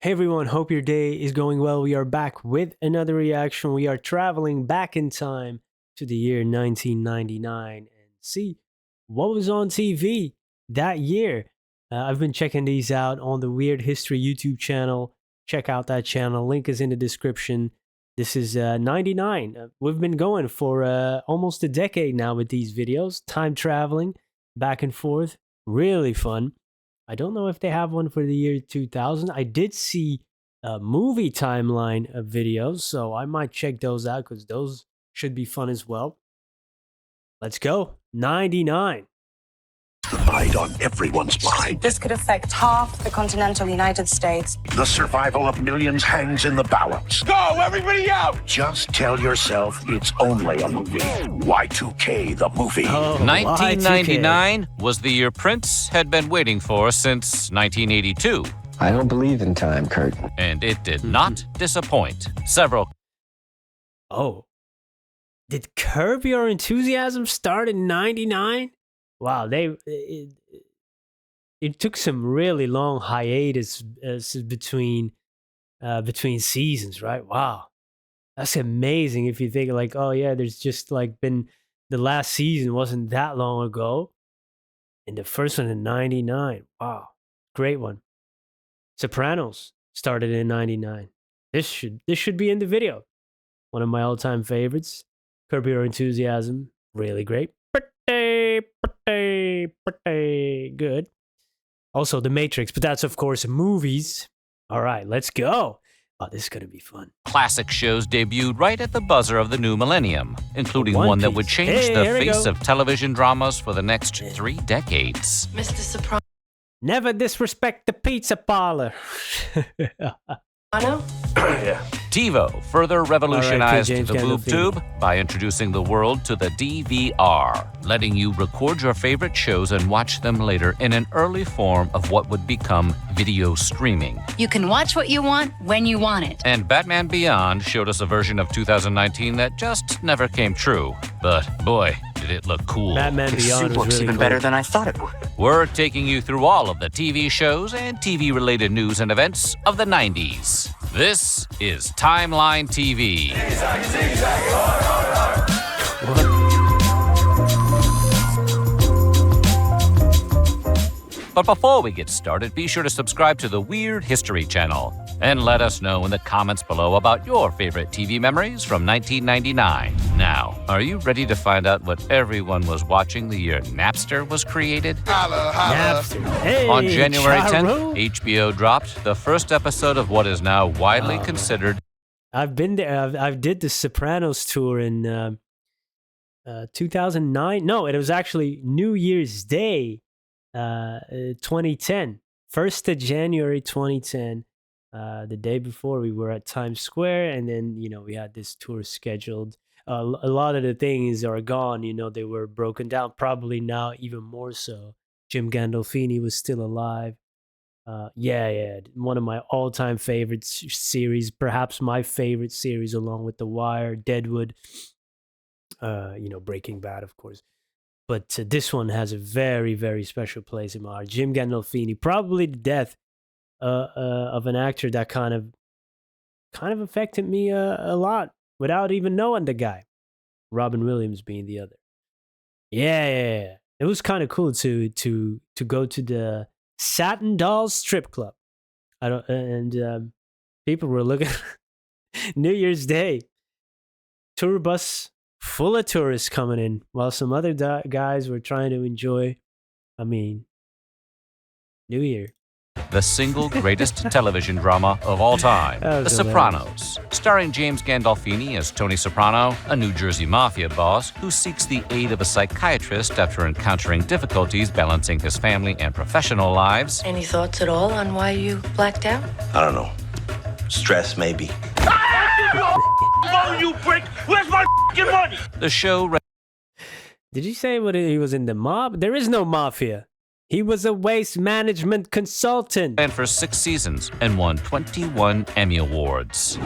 Hey everyone, hope your day is going well. We are back with another reaction. We are traveling back in time to the year 1999 and see what was on TV that year. I've been checking these out on the Weird History YouTube channel. Check out that channel. Link is in the description. This is 99. We've been going for almost a decade now with these videos. Time traveling back and forth. Really fun. I don't know if they have one for the year 2000. I did see a movie timeline of videos, so I might check those out because those should be fun as well. Let's go. 99. Died on everyone's mind. This could affect half the continental United States. The survival of millions hangs in the balance. Go, everybody out! Just tell yourself it's only a movie. Y2K, the movie. Oh, 1999 was the year Prince had been waiting for since 1982, I don't believe in time, Kurt. and it did not disappoint. Several Oh. Did Curb Your Enthusiasm start in 99? Wow, it took some really long hiatus between seasons, right? Wow. That's amazing if you think like, oh yeah, there's just like been the last season wasn't that long ago. And the first one in 99. Wow. Great one. Sopranos started in 99. This should be in the video. One of my all-time favorites. Curb Your Enthusiasm. Really great. Pretty good. Also, The Matrix, but that's of course movies. All right, let's go. Oh, this is going to be fun. classic shows debuted right at the buzzer of the new millennium, including One one that Piece. would change Hey, the here we face go. of television dramas for the next 3 decades. Mr. Soprano? Never disrespect the pizza parlor. TiVo further revolutionized James the boob Gandolfini. tube by introducing the world to the DVR, letting you record your favorite shows and watch them later in an early form of what would become video streaming. You can watch what you want when you want it. And Batman Beyond showed us a version of 2019 that just never came true. But boy, did it look cool. Batman This Beyond suit was looks really even cool. better than I thought it would. We're taking you through all of the TV shows and TV-related news and events of the 90s. This is Timeline TV. But before we get started, be sure to subscribe to the Weird History channel and let us know in the comments below about your favorite TV memories from 1999. Now, are you ready to find out what everyone was watching the year Napster was created? Napster. Hey, On January 10th, Charo. HBO dropped the first episode of what is now widely Oh, considered I've been there. I've did the Sopranos tour in 2009. No, it was actually New Year's Day, 2010. 1st of January 2010. The day before we were at Times Square, and then we had this tour scheduled. A lot of the things are gone. They were broken down. Probably now even more so. Jim Gandolfini was still alive. Yeah. One of my all-time favorite series, perhaps my favorite series, along with The Wire, Deadwood, Breaking Bad, of course. But this one has a very, very special place in my heart. Jim Gandolfini, probably the death of an actor that kind of affected me a lot without even knowing the guy. Robin Williams being the other. Yeah. It was kind of cool to go to the Satin Dolls strip club. People were looking. New Year's Day, tour bus full of tourists coming in, while some other guys were trying to enjoy. New Year. the single greatest television drama of all time, That The was Sopranos, starring James Gandolfini as Tony Soprano, a New Jersey mafia boss who seeks the aid of a psychiatrist after encountering difficulties balancing his family and professional lives. Any thoughts at all on why you blacked out? I don't know. Stress, maybe. Oh, you prick! Where's my f***ing money? The show Did you say he was in the mob? There is no mafia. He was a waste management consultant. ran for 6 seasons and won 21 Emmy Awards.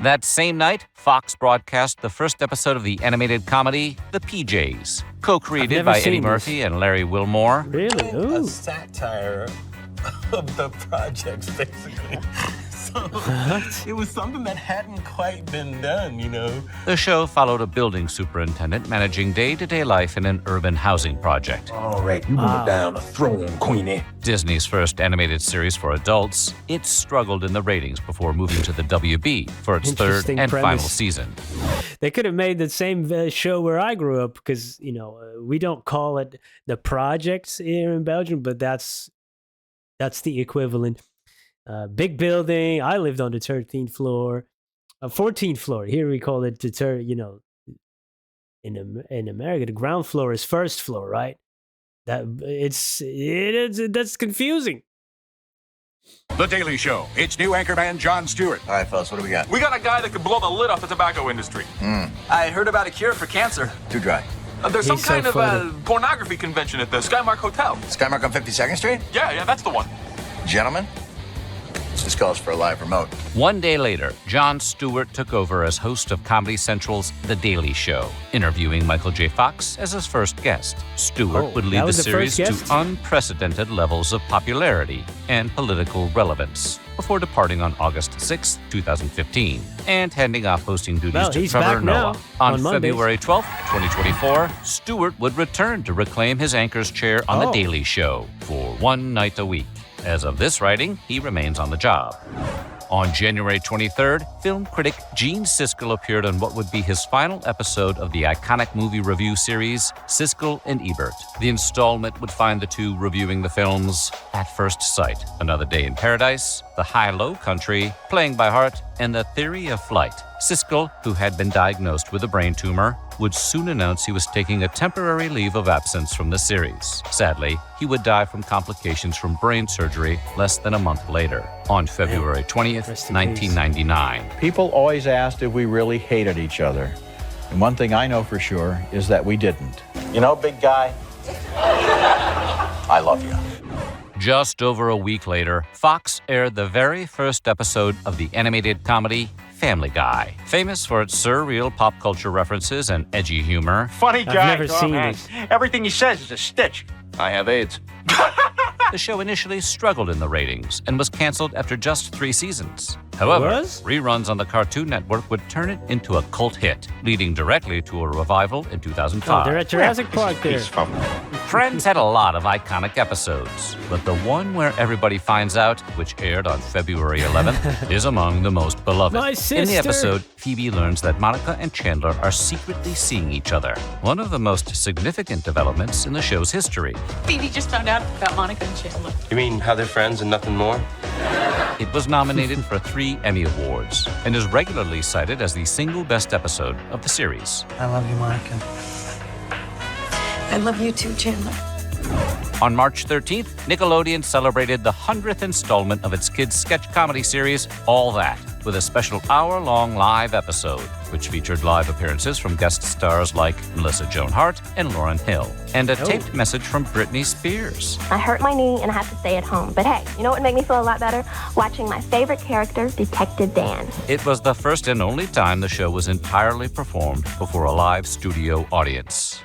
That same night, Fox broadcast the first episode of the animated comedy, The PJs, co-created never by Eddie seen this. Murphy and Larry Wilmore. Really? Ooh. A satire of the projects, basically. It was something that hadn't quite been done, you know. The show followed a building superintendent managing day-to-day life in an urban housing project. All right, you move down the throne, Queenie. Disney's first animated series for adults, it struggled in the ratings before moving to the WB for its third Interesting and final premise. season. They could have made the same show where I grew up because, we don't call it the projects here in Belgium, but that's the equivalent. Big building. I lived on the 13th floor, 14th floor. Here we call it in America, the ground floor is first floor, right? That's confusing. The Daily Show. It's new anchorman Jon Stewart. All right, fellas, what do we got? We got a guy that could blow the lid off the tobacco industry. I heard about a cure for cancer. Too dry. There's some He's so kind of funny. pornography convention at the Skymark Hotel. Skymark on 52nd Street? Yeah, that's the one. Gentlemen, this calls for a live remote. One day later, Jon Stewart took over as host of Comedy Central's The Daily Show, interviewing Michael J. Fox as his first guest. Stewart would that lead the was the series first to guest? unprecedented levels of popularity and political relevance before departing on August 6, 2015, and handing off hosting duties Well, to he's Trevor back now, Noah. On on Mondays. February 12, 2024, Stewart would return to reclaim his anchor's chair on The Daily Show for one night a week. As of this writing, he remains on the job. On January 23rd, film critic Gene Siskel appeared on what would be his final episode of the iconic movie review series, Siskel and Ebert. The installment would find the two reviewing the films At First Sight, Another Day in Paradise, The High-Low Country, Playing by Heart, and The Theory of Flight. Siskel, who had been diagnosed with a brain tumor, would soon announce he was taking a temporary leave of absence from the series. Sadly, he would die from complications from brain surgery less than a month later, on February 20th, Rest in 1999. People always asked if we really hated each other. And one thing I know for sure is that we didn't. You know, big guy, I love you. Just over a week later, Fox aired the very first episode of the animated comedy Family Guy. Famous for its surreal pop culture references and edgy humor, Funny I've guy, never Tom seen Hanks. this. Everything he says is a stitch. I have AIDS. the show initially struggled in the ratings and was canceled after just 3 seasons. However, Was? reruns on the Cartoon Network would turn it into a cult hit, leading directly to a revival in 2005. They're at Jurassic Park there. Friends had a lot of iconic episodes, but the one where everybody finds out, which aired on February 11th, is among the most beloved. My In the sister. episode, Phoebe learns that Monica and Chandler are secretly seeing each other, one of the most significant developments in the show's history. Phoebe just found out about Monica and Chandler. You mean how they're friends and nothing more? It was nominated for 3 Emmy Awards and is regularly cited as the single best episode of the series. I love you, Monica. I love you too, Chandler. On March 13th, Nickelodeon celebrated the 100th installment of its kids' sketch comedy series, All That, with a special hour-long live episode, which featured live appearances from guest stars like Melissa Joan Hart and Lauryn Hill, and a taped message from Britney Spears. I hurt my knee and I have to stay at home. But hey, you know what would make me feel a lot better? Watching my favorite character, Detective Dan. It was the first and only time the show was entirely performed before a live studio audience.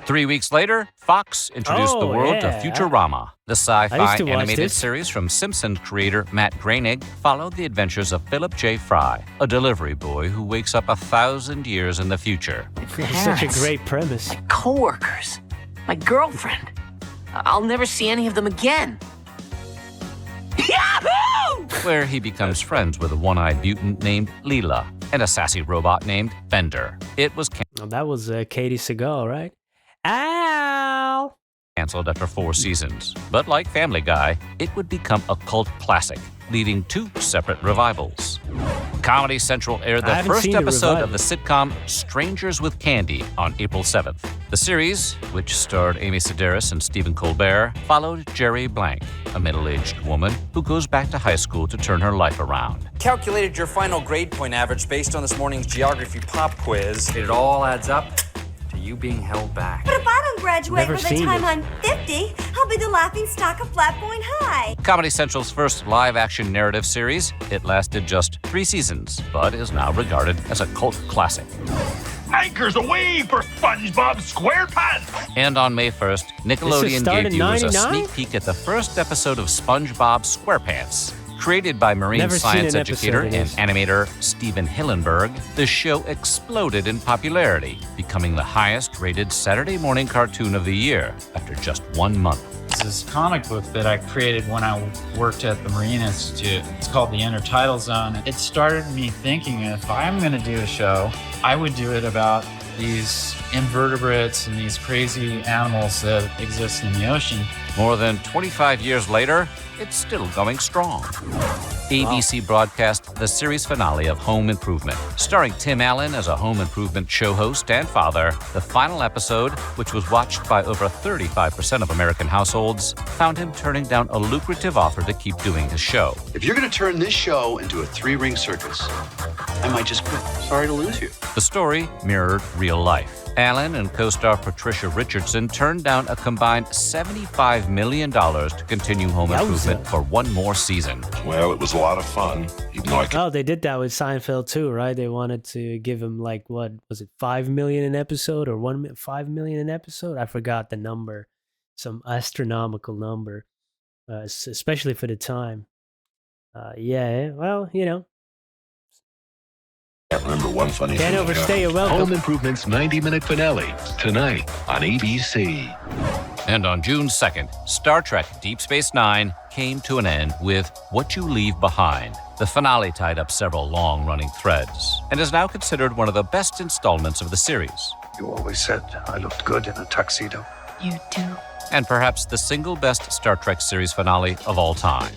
3 weeks later, Fox introduced the world to Futurama. The sci-fi watch animated this. series from Simpsons creator Matt Groening followed the adventures of Philip J. Fry, a delivery boy who wakes up 1,000 years in the future. It's such a great premise. Co-workers, my girlfriend. I'll never see any of them again. Yahoo! Where he becomes friends with a one-eyed mutant named Leela and a sassy robot named Bender. It was Oh, that was Katie Seagal, right? Ow! canceled after 4 seasons, but like Family Guy, it would become a cult classic, leading 2 separate revivals. Comedy Central aired I the haven't first seen the episode of revival. the sitcom Strangers with Candy on April 7th. The series, which starred Amy Sedaris and Stephen Colbert, followed Jerry Blank, a middle-aged woman who goes back to high school to turn her life around. Calculated your final grade point average based on this morning's geography pop quiz. It all adds up to you being held back. But if I don't graduate Never by the seen time it. I'm 50, I'll be the laughing stock of Flat Point High. Comedy Central's first live-action narrative series, it lasted just 3 seasons, but is now regarded as a cult classic. Anchors away for SpongeBob SquarePants! And on May 1st, Nickelodeon start gave in viewers a 99? sneak peek at the first episode of SpongeBob SquarePants. Created by marine Never seen science an educator episode of and this. animator Steven Hillenburg, the show exploded in popularity, becoming the highest-rated Saturday morning cartoon of the year after just 1 month. This comic book that I created when I worked at the Marine Institute. It's called The Intertidal Zone. It started me thinking, if I'm going to do a show, I would do it about these invertebrates and these crazy animals that exist in the ocean. More than 25 years later, it's still going strong. ABC broadcast the series finale of Home Improvement. Starring Tim Allen as a home improvement show host and father, the final episode, which was watched by over 35% of American households, found him turning down a lucrative offer to keep doing his show. If you're going to turn this show into a 3-ring circus, I might just quit. Sorry to lose you. The story mirrored real life. Allen and co-star Patricia Richardson turned down a combined $75 million to continue Home Improvement for one more season. Well, it was a lot of fun, even though I could... Oh, they did that with Seinfeld too, right? They wanted to give him like, what was it, $5 million an episode or $5 million an episode? I forgot the number, some astronomical number, especially for the time. Yeah, well, you know. I remember one funny Can't thing. overstay your welcome. Home Improvement's 90-minute finale, tonight on ABC. And on June 2nd, Star Trek Deep Space Nine came to an end with What You Leave Behind. The finale tied up several long-running threads and is now considered one of the best installments of the series. You always said I looked good in a tuxedo. You do. And perhaps the single best Star Trek series finale of all time.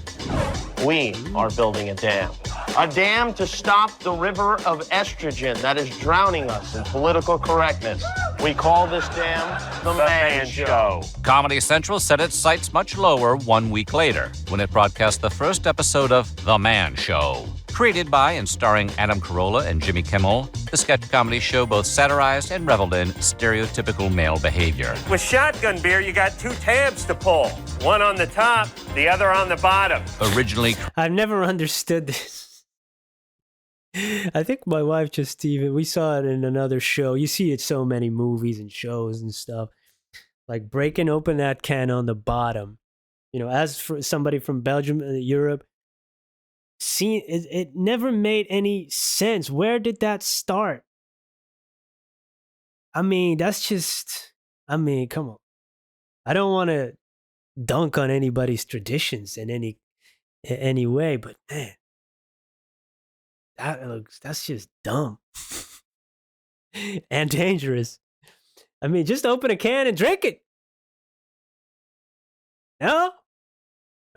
We are building a dam. A dam to stop the river of estrogen that is drowning us in political correctness. We call this dam The Man Show. Comedy Central set its sights much lower 1 week later when it broadcast the first episode of The Man Show. Created by and starring Adam Carolla and Jimmy Kimmel, the sketch comedy show both satirized and reveled in stereotypical male behavior. With shotgun beer, you got 2 tabs to pull. One on the top, the other on the bottom. Originally... I've never understood this. I think my wife just even, we saw it in another show. You see it so many movies and shows and stuff. Like breaking open that can on the bottom. You know, as for somebody from Belgium, Europe, seeing it never made any sense. Where did that start? I mean, that's just, I mean, come on. I don't want to dunk on anybody's traditions in any way, but man, that's just dumb and dangerous. I mean, just open a can and drink it. No?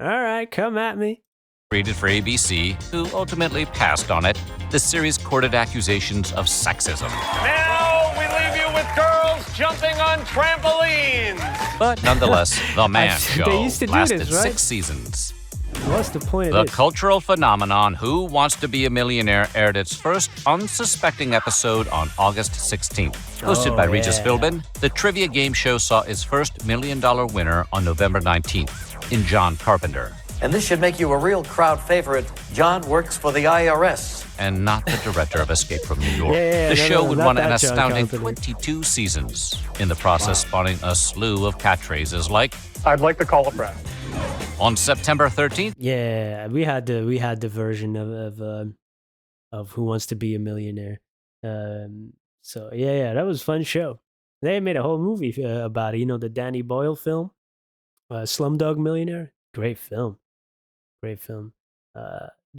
All right, come at me. Created for ABC, who ultimately passed on it, the series courted accusations of sexism. Now we leave you with girls jumping on trampolines. But nonetheless, The Man They Show used to do lasted this, right? 6 seasons. What's the point The of this? cultural phenomenon Who Wants to Be a Millionaire aired its first unsuspecting episode on August 16th. Hosted by Regis Philbin, the trivia game show saw its first $1 million winner on November 19th in John Carpenter. And this should make you a real crowd favorite. John works for the IRS. And not the director of Escape from New York. The show would not run an that John astounding Carpenter. 22 seasons, in the process spawning a slew of catchphrases like, I'd like to call a friend. On September 13th, Yeah, we had the version of Who Wants to Be a Millionaire. So yeah, that was a fun show. They made a whole movie about it. You know, the Danny Boyle film, Slumdog Millionaire. Great film.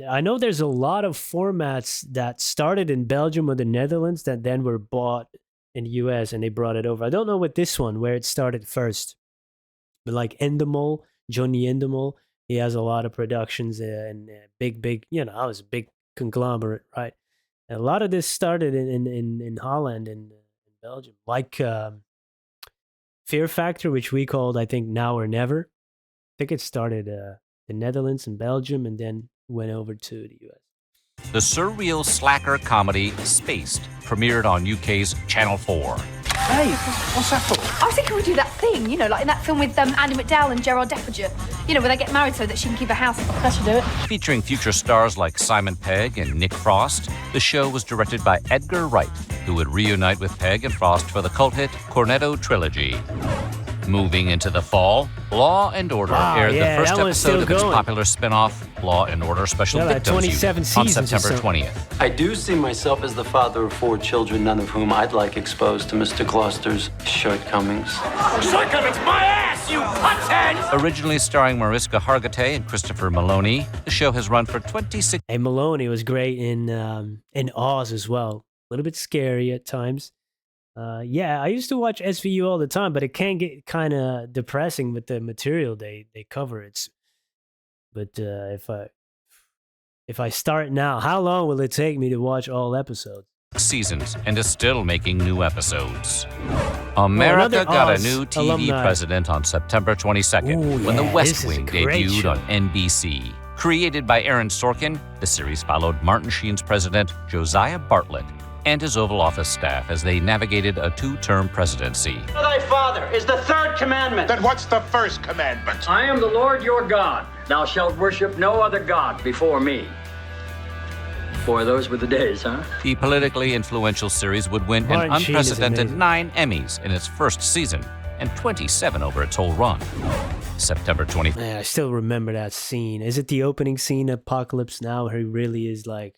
I know there's a lot of formats that started in Belgium or the Netherlands that then were bought in the US and they brought it over. I don't know with this one where it started first, but like Endemol, Johnny Endemol, he has a lot of productions and big, you know, I was a big conglomerate, right? And a lot of this started in Holland and in Belgium, like Fear Factor, which we called, I think, Now or Never. I think it started the Netherlands and Belgium and then went over to the US. the surreal slacker comedy Spaced premiered on UK's Channel 4. Hey, what's that for? I was thinking we'd do that thing, you know, like in that film with Andy McDowell and Gerard Depardieu. You know, where they get married so that she can keep a house. I should do it. Featuring future stars like Simon Pegg and Nick Frost, the show was directed by Edgar Wright, who would reunite with Pegg and Frost for the cult hit Cornetto Trilogy. Moving into the fall, Law and Order aired the first episode of its popular spin-off, Law and Order Special Victims Unit, on September 20th. I do see myself as the father of 4 children, none of whom I'd like exposed to Mr. Gloucester's shortcomings. Shortcomings, my ass, you butthead! Originally starring Mariska Hargitay and Christopher Maloney, the show has run for 26. Hey, Maloney was great in Oz as well. A little bit scary at times. Yeah, I used to watch SVU all the time, but it can get kind of depressing with the material they cover. But if I start now, how long will it take me to watch all episodes? Seasons and is still making new episodes. America got a new TV president on September 22nd when The West Wing debuted on NBC. Created by Aaron Sorkin, the series followed Martin Sheen's president, Josiah Bartlett, and his Oval Office staff as they navigated a 2-term presidency. Thy father is the 3rd commandment. Then what's the 1st commandment? I am the Lord your God. Thou shalt worship no other God before me. Boy, those were the days, huh? The politically influential series would win an unprecedented 9 Emmys in its first season and 27 over its whole run. September 20th. Man, I still remember that scene. Is it the opening scene of Apocalypse Now where he really is like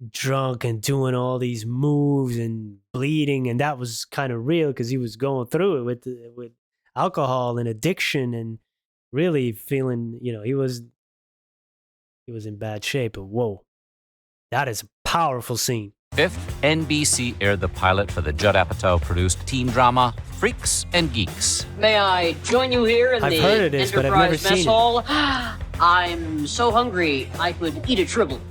drunk and doing all these moves and bleeding, and that was kind of real because he was going through it with alcohol and addiction and really feeling, he was in bad shape. But whoa, that is a powerful scene. 5th, NBC aired the pilot for the Judd Apatow-produced teen drama Freaks and Geeks. May I join you here in I've the heard of this, but I've never Enterprise seen Mess it. Hall? I'm so hungry I could eat a tribble.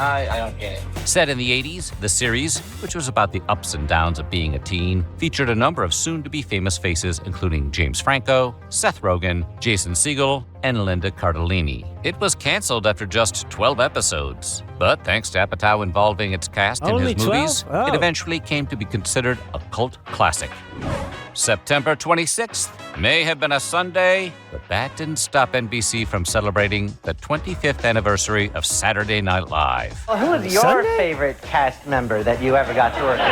I don't get it. Set in the 80s, the series, which was about the ups and downs of being a teen, featured a number of soon-to-be famous faces, including James Franco, Seth Rogen, Jason Segel, and Linda Cardellini. It was canceled after just 12 episodes, but thanks to Apatow involving its cast in Only his 12? movies, Oh. it eventually came to be considered a cult classic. September 26th may have been a Sunday, but that didn't stop NBC from celebrating the 25th anniversary of Saturday Night Live. Well, who is your favorite cast member that you ever got to work with?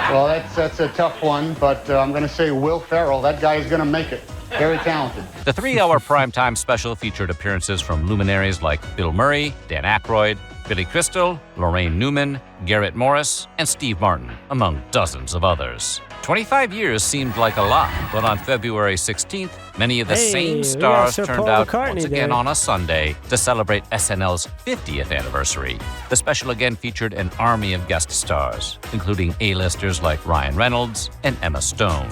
Well, that's a tough one, but I'm going to say Will Ferrell. That guy is going to make it. Very talented. The 3-hour primetime special featured appearances from luminaries like Bill Murray, Dan Aykroyd, Billy Crystal, Lorraine Newman, Garrett Morris, and Steve Martin, among dozens of others. 25 years seemed like a lot, but on February 16th, many of the same stars Sir turned Paul out McCartney once again there. on a Sunday to celebrate SNL's 50th anniversary. The special again featured an army of guest stars, including A-listers like Ryan Reynolds and Emma Stone.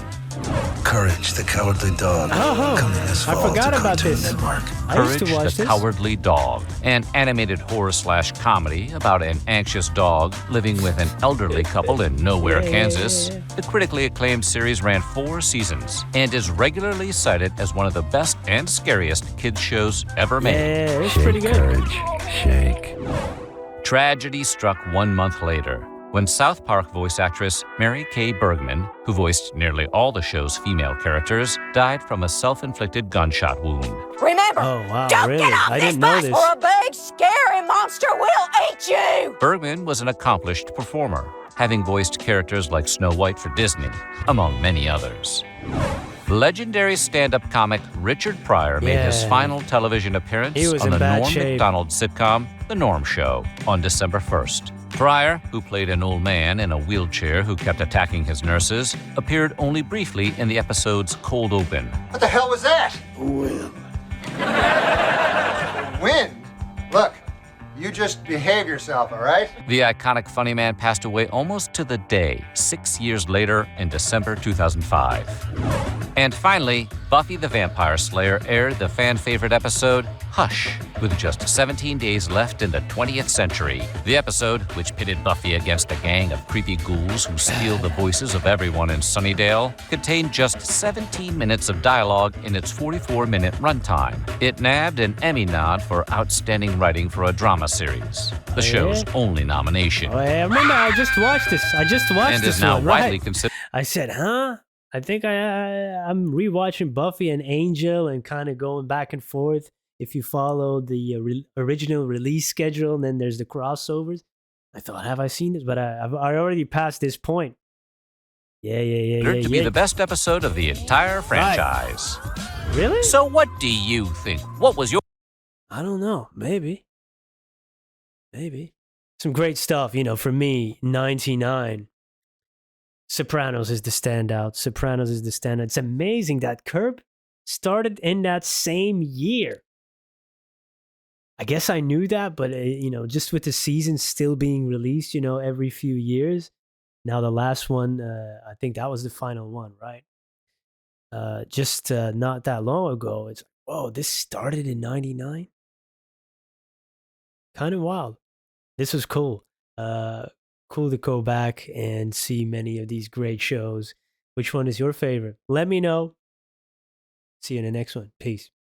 Courage, the Cowardly Dog. Coming this fall I forgot to about Cartoon this. Network. I used Courage, to watch the this. Cowardly Dog, an animated horror/comedy about an anxious dog living with an elderly couple in Nowhere, Kansas. The critically acclaimed series ran 4 seasons and is regularly cited as one of the best and scariest kids shows ever made. Yeah, it's pretty good. Courage, shake. Tragedy struck 1 month later when South Park voice actress Mary Kay Bergman, who voiced nearly all the show's female characters, died from a self-inflicted gunshot wound. Remember, don't really? get off I this didn't know bus this. or a big, scary monster will eat you! Bergman was an accomplished performer, having voiced characters like Snow White for Disney, among many others. Legendary stand-up comic Richard Pryor made his Yeah. final television appearance He was on in the bad Norm shape. Macdonald sitcom The Norm Show on December 1st. Pryor, who played an old man in a wheelchair who kept attacking his nurses, appeared only briefly in the episode's cold open. What the hell was that? Win. Wind? Look, you just behave yourself, all right? The iconic funny man passed away almost to the day, 6 years later in December 2005. And finally, Buffy the Vampire Slayer aired the fan-favorite episode, Hush, with just 17 days left in the 20th century. The episode, which pitted Buffy against a gang of creepy ghouls who steal the voices of everyone in Sunnydale, contained just 17 minutes of dialogue in its 44-minute runtime. It nabbed an Emmy nod for Outstanding Writing for a Drama Series, the show's only nomination. Oh, yeah, I remember I just watched this. And this is now one, widely right? considered. I said, huh? I think I'm rewatching Buffy and Angel and kind of going back and forth. If you follow the original release schedule, and then there's the crossovers. I thought, have I seen this? But I already passed this point. Yeah. Considered to be the best episode of the entire franchise. Really? So what do you think? What was your... I don't know. Maybe. Some great stuff, for me, 99. Sopranos is the standout. It's amazing that Curb started in that same year. I guess I knew that, but, just with the seasons still being released, every few years. Now the last one, I think that was the final one, right? Just not that long ago. It's, whoa, this started in 99? Kind of wild. This was cool. Cool to go back and see many of these great shows. Which one is your favorite? Let me know. See you in the next one. Peace.